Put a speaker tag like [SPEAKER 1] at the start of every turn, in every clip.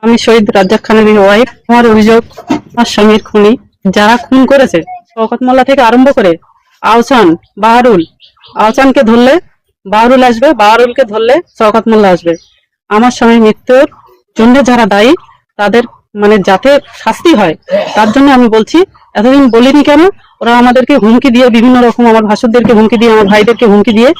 [SPEAKER 1] আমি শহীদ রাজ্জাক খানের ওয়াইফ। আমার অভিযোগ, আমার স্বামীর খুনি যারা খুন করেছে, শওকত মোল্লা থেকে আরম্ভ করে আহসান, বাহারুল, আহসানকে ধরলে বাহারুল আসবে, বাহারুলকে ধরলে শওকত মোল্লা আসবে। আমার স্বামীর মৃত্যুর জন্য যারা দায়ী তাদের মানে যাতে শাস্তি হয় তার জন্য আমি বলছি। এতদিন বলিনি কেন? ওরা আমাদেরকে হুমকি দিয়ে, বিভিন্ন রকম আমার ভাসুরদেরকে হুমকি দিয়ে, আমার ভাইদেরকে হুমকি দিয়ে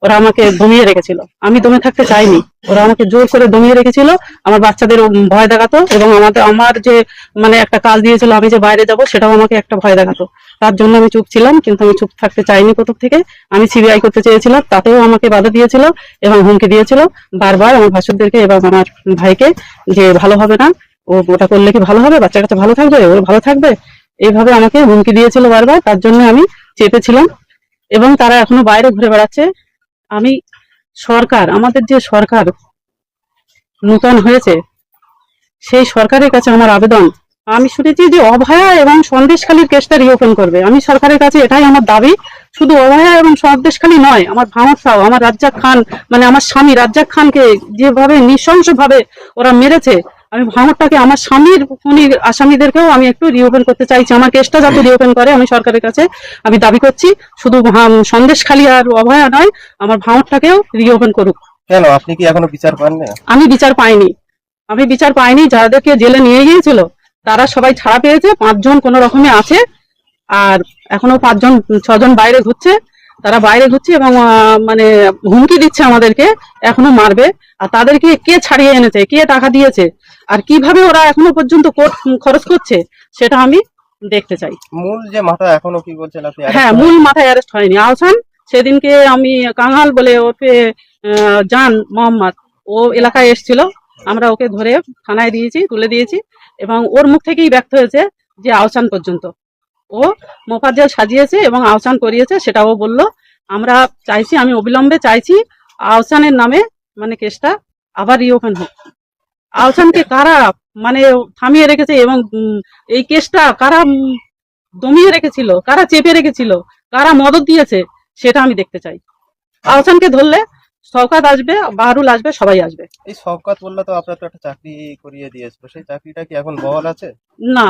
[SPEAKER 1] ওরা আমাকে দমিয়ে রেখেছিল। আমি দমে থাকতে চাইনি, ওরা আমাকে জোর করে দমিয়ে রেখেছিল। আমার বাচ্চাদের ভয় দেখাতো, এবং আমার যে মানে একটা কাজ দিয়েছিল আমি যে বাইরে যাব, সেটাও আমাকে একটা ভয় দেখাতো। তার জন্য আমি চুপ ছিলাম, কিন্তু আমি চুপ থাকতে চাইনি প্রথম থেকে। আমি সিবিআই করতে চেয়েছিলাম, তাতেও আমাকে বাধা দিয়েছিল এবং হুমকি দিয়েছিল বারবার আমার ভাসুরদেরকে এবং আমার ভাইকে, যে ভালো হবে না, ওটা করলে কি ভালো হবে, বাচ্চা কাচ্চা ভালো থাকবে, ওর ভালো থাকবে, এইভাবে আমাকে হুমকি দিয়েছিল বারবার। তার জন্য আমি চেপেছিলাম, এবং তারা এখনো বাইরে ঘুরে বেড়াচ্ছে। আমি সরকার, আমাদের যে সরকার নূতন হয়েছে, সেই সরকারের কাছে আমার আবেদন, আমি শুনেছি যে অভয়া এবং সন্দেশখালীর কেসটা রিওপেন করবে। আমি সরকারের কাছে এটাই আমার দাবি। শুধু অভয়া এবং সন্দেশখালী নয়, আমার ভাঙড়টাও, আমার রাজ্জাক খান মানে আমার স্বামী রাজ্জাক খানকে যেভাবে নৃশংসভাবে ওরা মেরেছে, আমি ভাঙড়টাকে, আমার স্বামীর খুনির আসামিদেরকেও আমি একটু রিওপেন করতে চাইছি। আমার কেসটা যাতে রিওপেন করে আমি সরকারের কাছে আমি দাবি করছি। শুধু সন্দেশখালী আর অভয়া নয়, আমার ভাঙড়টাকেও রিওপেন করুক।
[SPEAKER 2] কেন আপনি কি এখনো বিচার পাননি?
[SPEAKER 1] আমি বিচার পাইনি, আমি বিচার পাইনি। যাদেরকে জেলে নিয়ে গিয়েছিল তারা সবাই ছাড়া পেয়েছে, 5 জন কোনো রকমে আছে, আর এখনো 6 জন বাইরে ঘুরছে। তারা বাইরে ঘুরছে এবং মানে হুমকি দিচ্ছে আমাদেরকে এখনো মারবে। আর তাদেরকে কে ছাড়িয়ে এনেছে, কে টাকা দিয়েছে, আর কিভাবে ওরা এখনো পর্যন্ত কোর্ট খরচ করছে, সেটা আমি দেখতে চাই।
[SPEAKER 2] মূল যে মাথা এখনো কি বলছেন আপনি?
[SPEAKER 1] হ্যাঁ, মূল মাথায় অ্যারেস্ট হয়নি। আহসান, সেদিনকে আমি কাঙাল বলে ওকে জান মোহাম্মদ, ও এলাকায় এসেছিল, আমরা ওকে ধরে থানায় দিয়েছি, তুলে দিয়েছি, এবং ওর মুখ থেকেই ব্যক্ত হয়েছে যে আহসান পর্যন্ত ও মোফাজ্জল সাজিয়েছে এবং আহসান করিয়েছে, সেটা ও বললো। আমরা চাইছি, আমি অবিলম্বে চাইছি আহসানের নামে মানে কেসটা আবার রিওপেন হোক। আহসানকে কারা মানে থামিয়ে রেখেছে, এবং এই কেসটা কারা দমিয়ে রেখেছিল, কারা চেপে রেখেছিল, কারা মদত দিয়েছে, সেটা আমি দেখতে চাই। আহসানকে ধরলে শওকত আসবে, বাহারুল আসবে, সবাই আসবে।
[SPEAKER 2] এই শওকত মোল্লা তো আপনার তো একটা চাকরি করিয়ে দিয়েছিল, সেই চাকরিটা কি এখন বহাল আছে?
[SPEAKER 1] না,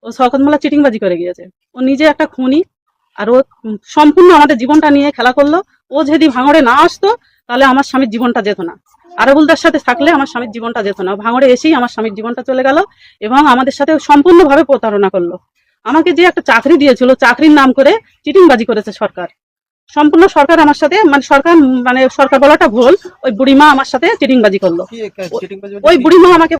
[SPEAKER 1] ও শওকত মোল্লা চিটিংবাজি করে গিয়েছে। ও নিজে একটা খুনি, আর ও সম্পূর্ণ আমাদের জীবনটা নিয়ে খেলা করলো। ও যদি ভাঙড়ে না আসতো তাহলে আমার স্বামীর জীবনটা যেত না। আরবুলদার সাথে থাকলে আমার স্বামীর জীবনটা যেত না। ভাঙড়ে এসেই আমার স্বামীর জীবনটা চলে গেল, এবং আমাদের সাথে সম্পূর্ণভাবে প্রতারণা করলো। আমাকে যে একটা চাকরি দিয়েছিল, চাকরির নাম করে চিটিংবাজি করেছে সরকার। সম্পূর্ণ সরকার আমার সাথে মানে সরকার বলাটা ভুল, ওই বুড়িমা আমার সাথে চিটিংবাজি করলো।
[SPEAKER 2] কি চিটিংবাজি?
[SPEAKER 1] ওই বুড়িমা আমাকে